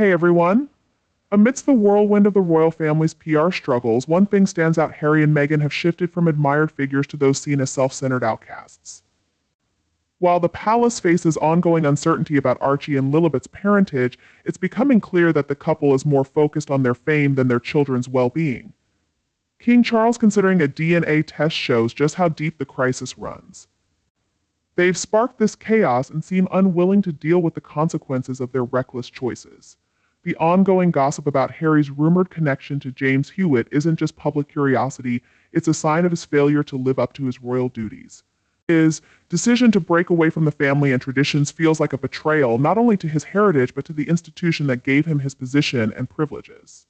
Hey everyone! Amidst the whirlwind of the royal family's PR struggles, one thing stands out: Harry and Meghan have shifted from admired figures to those seen as self-centered outcasts. While the palace faces ongoing uncertainty about Archie and Lilibet's parentage, it's becoming clear that the couple is more focused on their fame than their children's well-being. King Charles considering a DNA test shows just how deep the crisis runs. They've sparked this chaos and seem unwilling to deal with the consequences of their reckless choices. The ongoing gossip about Harry's rumored connection to James Hewitt isn't just public curiosity, it's a sign of his failure to live up to his royal duties. His decision to break away from the family and traditions feels like a betrayal not only to his heritage but to the institution that gave him his position and privileges.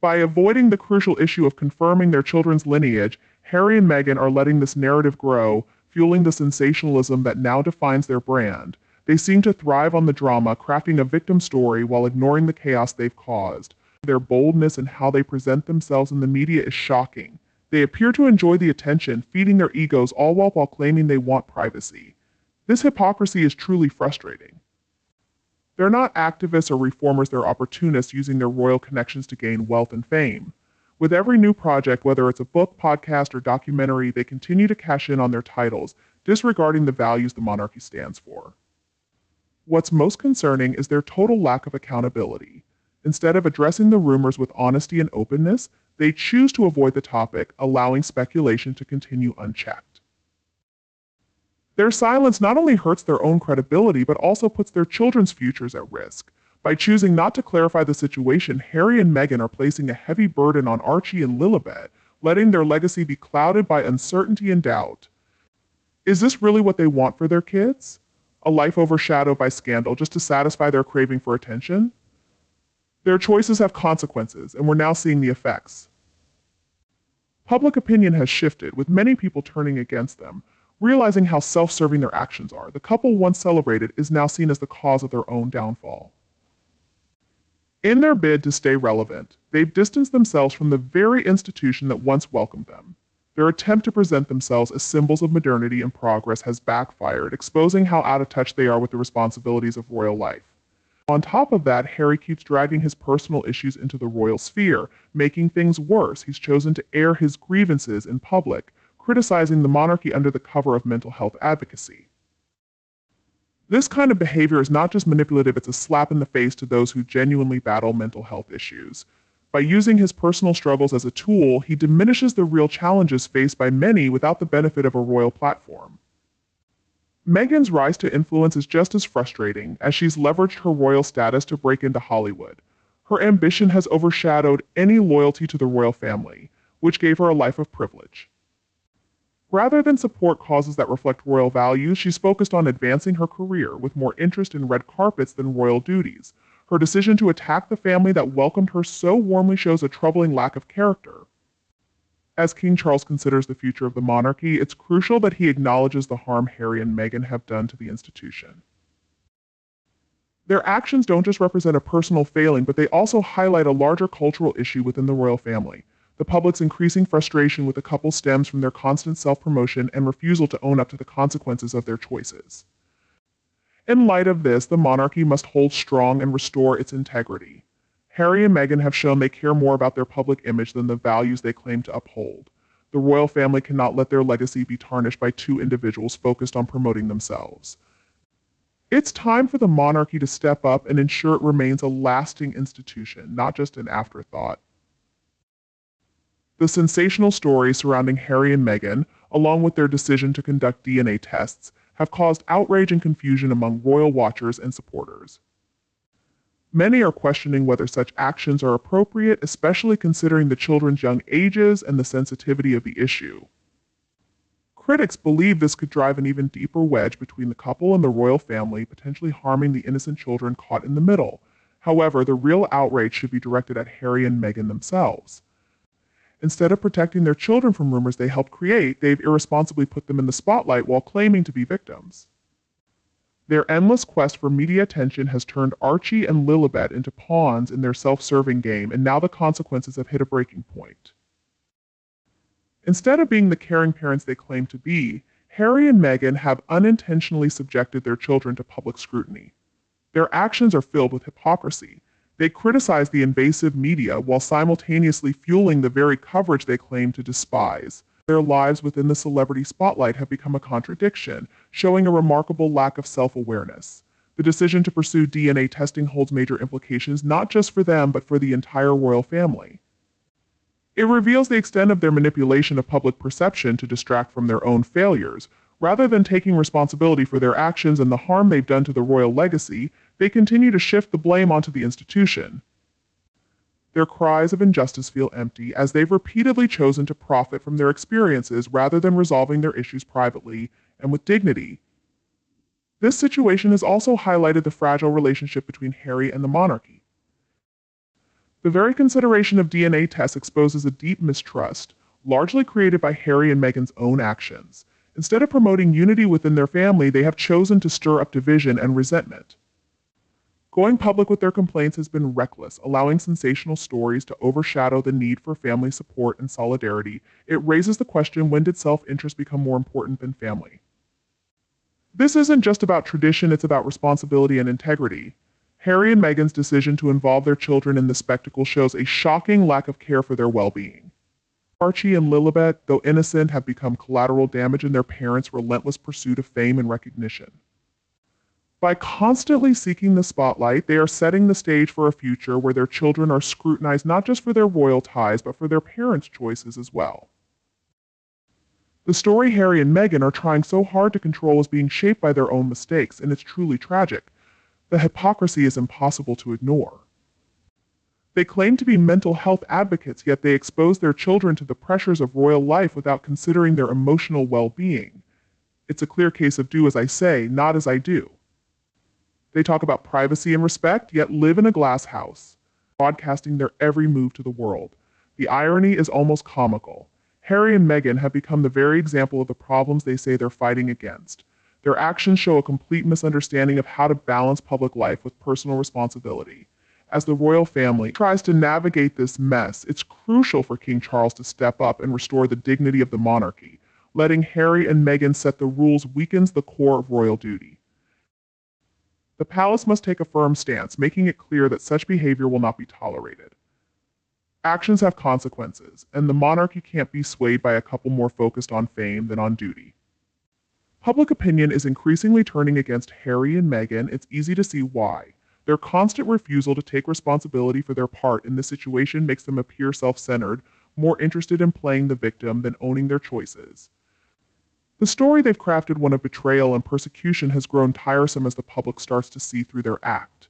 By avoiding the crucial issue of confirming their children's lineage, Harry and Meghan are letting this narrative grow, fueling the sensationalism that now defines their brand. They seem to thrive on the drama, crafting a victim story while ignoring the chaos they've caused. Their boldness and how they present themselves in the media is shocking. They appear to enjoy the attention, feeding their egos all while claiming they want privacy. This hypocrisy is truly frustrating. They're not activists or reformers, they're opportunists using their royal connections to gain wealth and fame. With every new project, whether it's a book, podcast, or documentary, they continue to cash in on their titles, disregarding the values the monarchy stands for. What's most concerning is their total lack of accountability. Instead of addressing the rumors with honesty and openness, they choose to avoid the topic, allowing speculation to continue unchecked. Their silence not only hurts their own credibility, but also puts their children's futures at risk. By choosing not to clarify the situation, Harry and Meghan are placing a heavy burden on Archie and Lilibet, letting their legacy be clouded by uncertainty and doubt. Is this really what they want for their kids? A life overshadowed by scandal just to satisfy their craving for attention? Their choices have consequences, and we're now seeing the effects. Public opinion has shifted, with many people turning against them. Realizing how self-serving their actions are, the couple once celebrated is now seen as the cause of their own downfall. In their bid to stay relevant, they've distanced themselves from the very institution that once welcomed them. Their attempt to present themselves as symbols of modernity and progress has backfired, exposing how out of touch they are with the responsibilities of royal life. On top of that, Harry keeps dragging his personal issues into the royal sphere, making things worse. He's chosen to air his grievances in public, criticizing the monarchy under the cover of mental health advocacy. This kind of behavior is not just manipulative, it's a slap in the face to those who genuinely battle mental health issues. By using his personal struggles as a tool, he diminishes the real challenges faced by many without the benefit of a royal platform. Meghan's rise to influence is just as frustrating, as she's leveraged her royal status to break into Hollywood. Her ambition has overshadowed any loyalty to the royal family, which gave her a life of privilege. Rather than support causes that reflect royal values, she's focused on advancing her career, with more interest in red carpets than royal duties. Her decision to attack the family that welcomed her so warmly shows a troubling lack of character. As King Charles considers the future of the monarchy, it's crucial that he acknowledges the harm Harry and Meghan have done to the institution. Their actions don't just represent a personal failing, but they also highlight a larger cultural issue within the royal family. The public's increasing frustration with the couple stems from their constant self-promotion and refusal to own up to the consequences of their choices. In light of this, the monarchy must hold strong and restore its integrity. Harry and Meghan have shown they care more about their public image than the values they claim to uphold. The royal family cannot let their legacy be tarnished by two individuals focused on promoting themselves. It's time for the monarchy to step up and ensure it remains a lasting institution, not just an afterthought. The sensational stories surrounding Harry and Meghan, along with their decision to conduct DNA tests, have caused outrage and confusion among royal watchers and supporters. Many are questioning whether such actions are appropriate, especially considering the children's young ages and the sensitivity of the issue. Critics believe this could drive an even deeper wedge between the couple and the royal family, potentially harming the innocent children caught in the middle. However, the real outrage should be directed at Harry and Meghan themselves. Instead of protecting their children from rumors they helped create, they've irresponsibly put them in the spotlight while claiming to be victims. Their endless quest for media attention has turned Archie and Lilibet into pawns in their self-serving game, and now the consequences have hit a breaking point. Instead of being the caring parents they claim to be, Harry and Meghan have unintentionally subjected their children to public scrutiny. Their actions are filled with hypocrisy. They criticize the invasive media while simultaneously fueling the very coverage they claim to despise. Their lives within the celebrity spotlight have become a contradiction, showing a remarkable lack of self-awareness. The decision to pursue DNA testing holds major implications not just for them but for the entire royal family. It reveals the extent of their manipulation of public perception to distract from their own failures. Rather than taking responsibility for their actions and the harm they've done to the royal legacy, they continue to shift the blame onto the institution. Their cries of injustice feel empty as they've repeatedly chosen to profit from their experiences rather than resolving their issues privately and with dignity. This situation has also highlighted the fragile relationship between Harry and the monarchy. The very consideration of DNA tests exposes a deep mistrust, largely created by Harry and Meghan's own actions. Instead of promoting unity within their family, they have chosen to stir up division and resentment. Going public with their complaints has been reckless, allowing sensational stories to overshadow the need for family support and solidarity. It raises the question, when did self-interest become more important than family? This isn't just about tradition, it's about responsibility and integrity. Harry and Meghan's decision to involve their children in the spectacle shows a shocking lack of care for their well-being. Archie and Lilibet, though innocent, have become collateral damage in their parents' relentless pursuit of fame and recognition. By constantly seeking the spotlight, they are setting the stage for a future where their children are scrutinized not just for their royal ties, but for their parents' choices as well. The story Harry and Meghan are trying so hard to control is being shaped by their own mistakes, and it's truly tragic. The hypocrisy is impossible to ignore. They claim to be mental health advocates, yet they expose their children to the pressures of royal life without considering their emotional well-being. It's a clear case of do as I say, not as I do. They talk about privacy and respect, yet live in a glass house, broadcasting their every move to the world. The irony is almost comical. Harry and Meghan have become the very example of the problems they say they're fighting against. Their actions show a complete misunderstanding of how to balance public life with personal responsibility. As the royal family tries to navigate this mess, it's crucial for King Charles to step up and restore the dignity of the monarchy. Letting Harry and Meghan set the rules weakens the core of royal duty. The palace must take a firm stance, making it clear that such behavior will not be tolerated. Actions have consequences, and the monarchy can't be swayed by a couple more focused on fame than on duty. Public opinion is increasingly turning against Harry and Meghan. It's easy to see why. Their constant refusal to take responsibility for their part in this situation makes them appear self-centered, more interested in playing the victim than owning their choices. The story they've crafted, one of betrayal and persecution, has grown tiresome as the public starts to see through their act.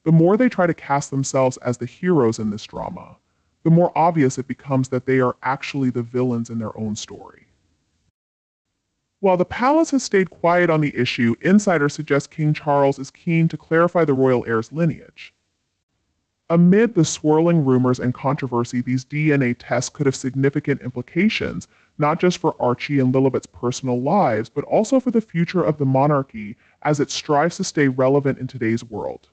The more they try to cast themselves as the heroes in this drama, the more obvious it becomes that they are actually the villains in their own story. While the palace has stayed quiet on the issue, insiders suggest King Charles is keen to clarify the royal heir's lineage. Amid the swirling rumors and controversy, these DNA tests could have significant implications, not just for Archie and Lilibet's personal lives, but also for the future of the monarchy as it strives to stay relevant in today's world.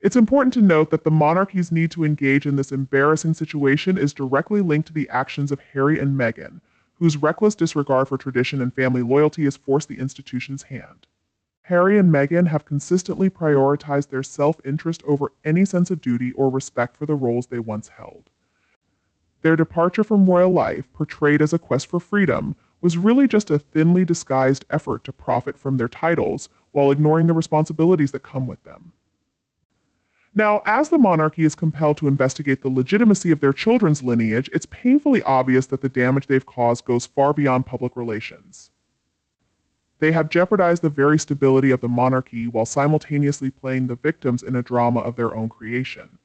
It's important to note that the monarchy's need to engage in this embarrassing situation is directly linked to the actions of Harry and Meghan, whose reckless disregard for tradition and family loyalty has forced the institution's hand. Harry and Meghan have consistently prioritized their self-interest over any sense of duty or respect for the roles they once held. Their departure from royal life, portrayed as a quest for freedom, was really just a thinly disguised effort to profit from their titles while ignoring the responsibilities that come with them. Now, as the monarchy is compelled to investigate the legitimacy of their children's lineage, it's painfully obvious that the damage they've caused goes far beyond public relations. They have jeopardized the very stability of the monarchy while simultaneously playing the victims in a drama of their own creation.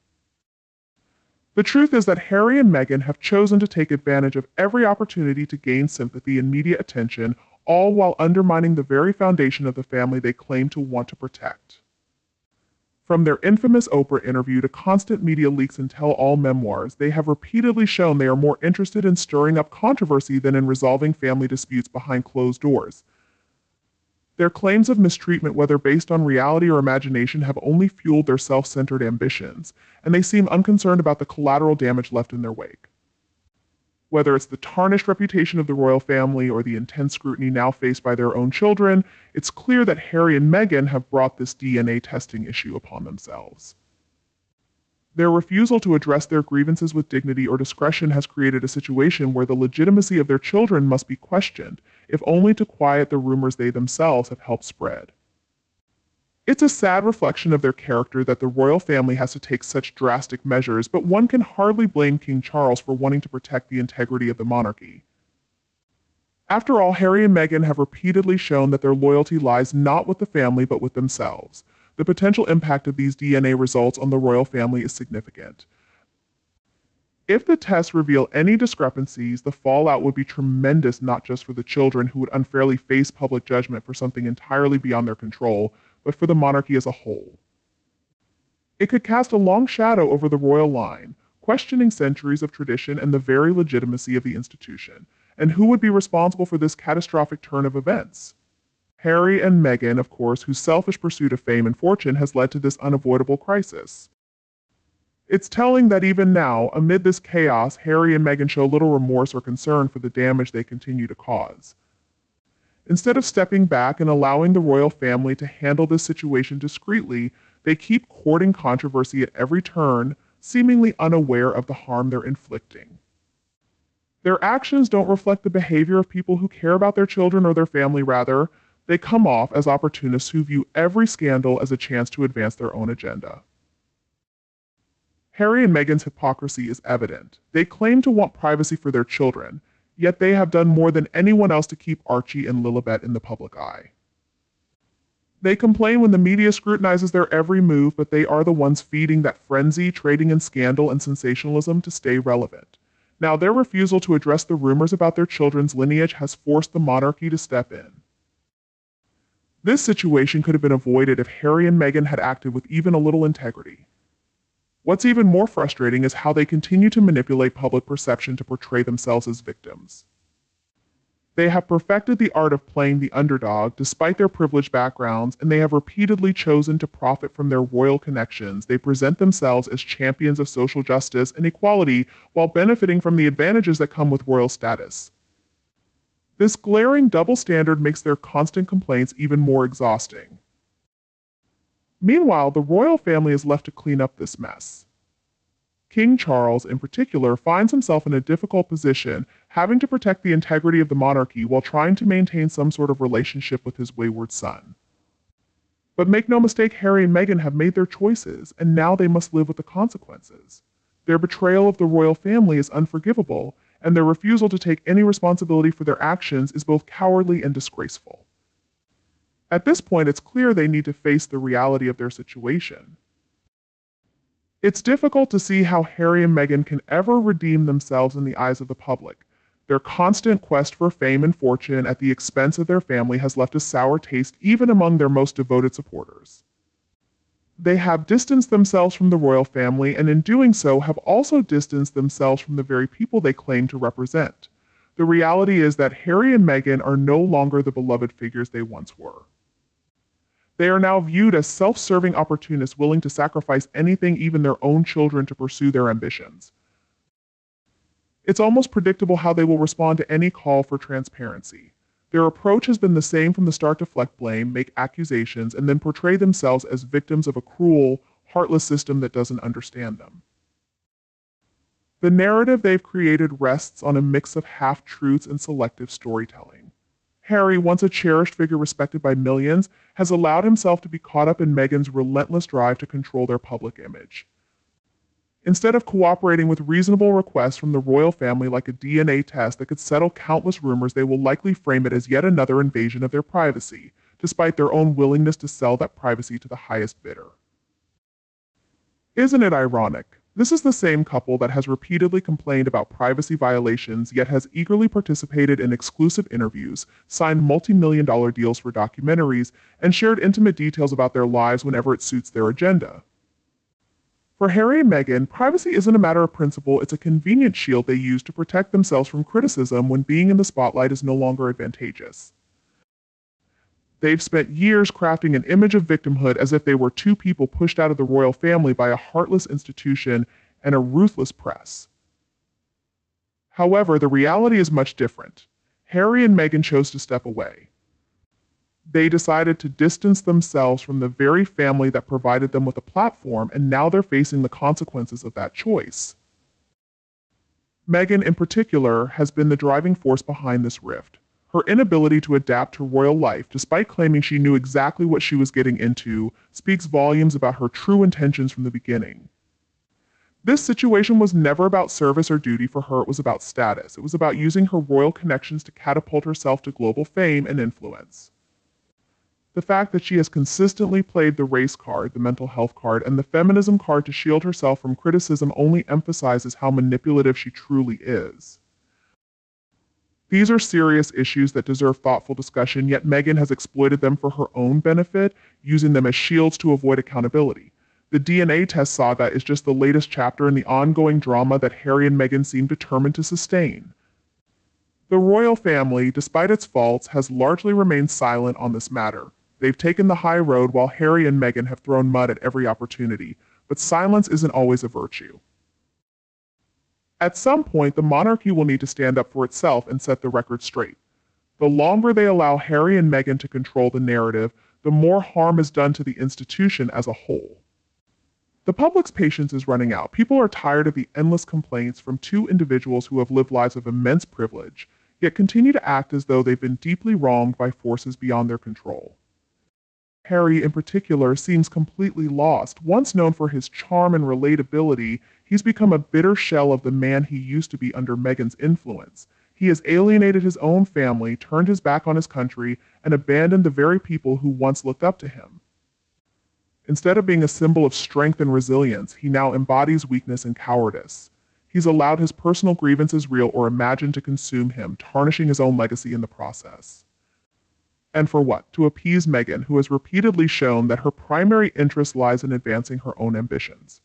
The truth is that Harry and Meghan have chosen to take advantage of every opportunity to gain sympathy and media attention, all while undermining the very foundation of the family they claim to want to protect. From their infamous Oprah interview to constant media leaks and tell-all memoirs, they have repeatedly shown they are more interested in stirring up controversy than in resolving family disputes behind closed doors. Their claims of mistreatment, whether based on reality or imagination, have only fueled their self-centered ambitions, and they seem unconcerned about the collateral damage left in their wake. Whether it's the tarnished reputation of the royal family or the intense scrutiny now faced by their own children, it's clear that Harry and Meghan have brought this DNA testing issue upon themselves. Their refusal to address their grievances with dignity or discretion has created a situation where the legitimacy of their children must be questioned, if only to quiet the rumors they themselves have helped spread. It's a sad reflection of their character that the royal family has to take such drastic measures, but one can hardly blame King Charles for wanting to protect the integrity of the monarchy. After all, Harry and Meghan have repeatedly shown that their loyalty lies not with the family but with themselves. The potential impact of these DNA results on the royal family is significant. If the tests reveal any discrepancies, the fallout would be tremendous, not just for the children who would unfairly face public judgment for something entirely beyond their control, but for the monarchy as a whole. It could cast a long shadow over the royal line, questioning centuries of tradition and the very legitimacy of the institution. And who would be responsible for this catastrophic turn of events? Harry and Meghan, of course, whose selfish pursuit of fame and fortune has led to this unavoidable crisis. It's telling that even now, amid this chaos, Harry and Meghan show little remorse or concern for the damage they continue to cause. Instead of stepping back and allowing the royal family to handle this situation discreetly, they keep courting controversy at every turn, seemingly unaware of the harm they're inflicting. Their actions don't reflect the behavior of people who care about their children or their family, rather. They come off as opportunists who view every scandal as a chance to advance their own agenda. Harry and Meghan's hypocrisy is evident. They claim to want privacy for their children, yet they have done more than anyone else to keep Archie and Lilibet in the public eye. They complain when the media scrutinizes their every move, but they are the ones feeding that frenzy, trading in scandal and sensationalism to stay relevant. Now, their refusal to address the rumors about their children's lineage has forced the monarchy to step in. This situation could have been avoided if Harry and Meghan had acted with even a little integrity. What's even more frustrating is how they continue to manipulate public perception to portray themselves as victims. They have perfected the art of playing the underdog despite their privileged backgrounds, and they have repeatedly chosen to profit from their royal connections. They present themselves as champions of social justice and equality while benefiting from the advantages that come with royal status. This glaring double standard makes their constant complaints even more exhausting. Meanwhile, the royal family is left to clean up this mess. King Charles, in particular, finds himself in a difficult position, having to protect the integrity of the monarchy while trying to maintain some sort of relationship with his wayward son. But make no mistake, Harry and Meghan have made their choices, and now they must live with the consequences. Their betrayal of the royal family is unforgivable, and their refusal to take any responsibility for their actions is both cowardly and disgraceful. At this point, it's clear they need to face the reality of their situation. It's difficult to see how Harry and Meghan can ever redeem themselves in the eyes of the public. Their constant quest for fame and fortune at the expense of their family has left a sour taste even among their most devoted supporters. They have distanced themselves from the royal family, and in doing so have also distanced themselves from the very people they claim to represent. The reality is that Harry and Meghan are no longer the beloved figures they once were. They are now viewed as self-serving opportunists willing to sacrifice anything, even their own children, to pursue their ambitions. It's almost predictable how they will respond to any call for transparency. Their approach has been the same from the start: deflect blame, make accusations, and then portray themselves as victims of a cruel, heartless system that doesn't understand them. The narrative they've created rests on a mix of half-truths and selective storytelling. Harry, once a cherished figure respected by millions, has allowed himself to be caught up in Meghan's relentless drive to control their public image. Instead of cooperating with reasonable requests from the royal family like a DNA test that could settle countless rumors, they will likely frame it as yet another invasion of their privacy, despite their own willingness to sell that privacy to the highest bidder. Isn't it ironic? This is the same couple that has repeatedly complained about privacy violations, yet has eagerly participated in exclusive interviews, signed multi-million-dollar deals for documentaries, and shared intimate details about their lives whenever it suits their agenda. For Harry and Meghan, privacy isn't a matter of principle, it's a convenient shield they use to protect themselves from criticism when being in the spotlight is no longer advantageous. They've spent years crafting an image of victimhood as if they were two people pushed out of the royal family by a heartless institution and a ruthless press. However, the reality is much different. Harry and Meghan chose to step away. They decided to distance themselves from the very family that provided them with a platform, and now they're facing the consequences of that choice. Meghan, in particular, has been the driving force behind this rift. Her inability to adapt to royal life, despite claiming she knew exactly what she was getting into, speaks volumes about her true intentions from the beginning. This situation was never about service or duty for her, it was about status. It was about using her royal connections to catapult herself to global fame and influence. The fact that she has consistently played the race card, the mental health card, and the feminism card to shield herself from criticism only emphasizes how manipulative she truly is. These are serious issues that deserve thoughtful discussion, yet Meghan has exploited them for her own benefit, using them as shields to avoid accountability. The DNA test saga is just the latest chapter in the ongoing drama that Harry and Meghan seem determined to sustain. The royal family, despite its faults, has largely remained silent on this matter. They've taken the high road while Harry and Meghan have thrown mud at every opportunity, but silence isn't always a virtue. At some point, the monarchy will need to stand up for itself and set the record straight. The longer they allow Harry and Meghan to control the narrative, the more harm is done to the institution as a whole. The public's patience is running out. People are tired of the endless complaints from two individuals who have lived lives of immense privilege, yet continue to act as though they've been deeply wronged by forces beyond their control. Harry, in particular, seems completely lost. Once known for his charm and relatability, he's become a bitter shell of the man he used to be under Meghan's influence. He has alienated his own family, turned his back on his country, and abandoned the very people who once looked up to him. Instead of being a symbol of strength and resilience, he now embodies weakness and cowardice. He's allowed his personal grievances, real or imagined, to consume him, tarnishing his own legacy in the process. And for what? To appease Meghan, who has repeatedly shown that her primary interest lies in advancing her own ambitions.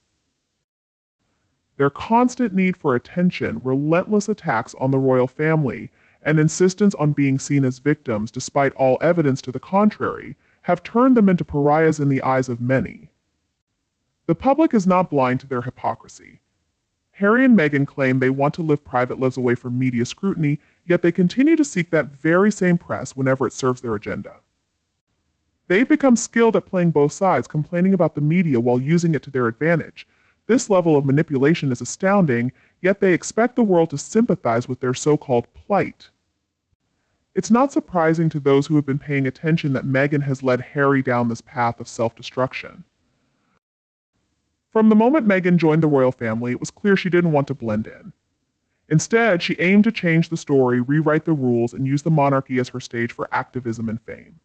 Their constant need for attention, relentless attacks on the royal family, and insistence on being seen as victims, despite all evidence to the contrary, have turned them into pariahs in the eyes of many. The public is not blind to their hypocrisy. Harry and Meghan claim they want to live private lives away from media scrutiny, yet they continue to seek that very same press whenever it serves their agenda. They've become skilled at playing both sides, complaining about the media while using it to their advantage. This level of manipulation is astounding, yet they expect the world to sympathize with their so-called plight. It's not surprising to those who have been paying attention that Meghan has led Harry down this path of self-destruction. From the moment Meghan joined the royal family, it was clear she didn't want to blend in. Instead, she aimed to change the story, rewrite the rules, and use the monarchy as her stage for activism and fame.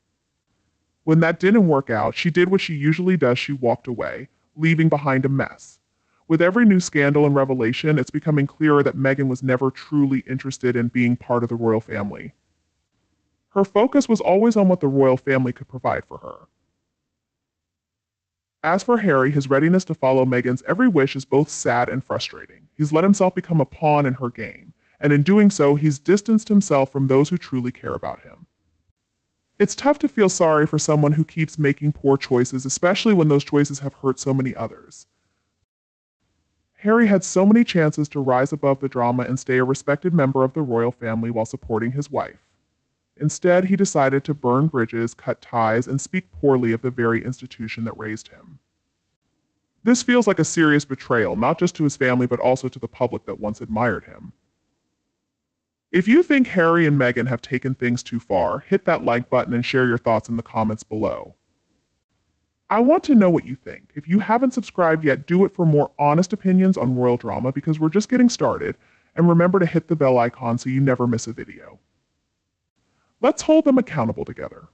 When that didn't work out, she did what she usually does: she walked away, leaving behind a mess. With every new scandal and revelation, it's becoming clearer that Meghan was never truly interested in being part of the royal family. Her focus was always on what the royal family could provide for her. As for Harry, his readiness to follow Meghan's every wish is both sad and frustrating. He's let himself become a pawn in her game, and in doing so, he's distanced himself from those who truly care about him. It's tough to feel sorry for someone who keeps making poor choices, especially when those choices have hurt so many others. Harry had so many chances to rise above the drama and stay a respected member of the royal family while supporting his wife. Instead, he decided to burn bridges, cut ties, and speak poorly of the very institution that raised him. This feels like a serious betrayal, not just to his family, but also to the public that once admired him. If you think Harry and Meghan have taken things too far, hit that like button and share your thoughts in the comments below. I want to know what you think. If you haven't subscribed yet, do it for more honest opinions on royal drama, because we're just getting started, and remember to hit the bell icon so you never miss a video. Let's hold them accountable together.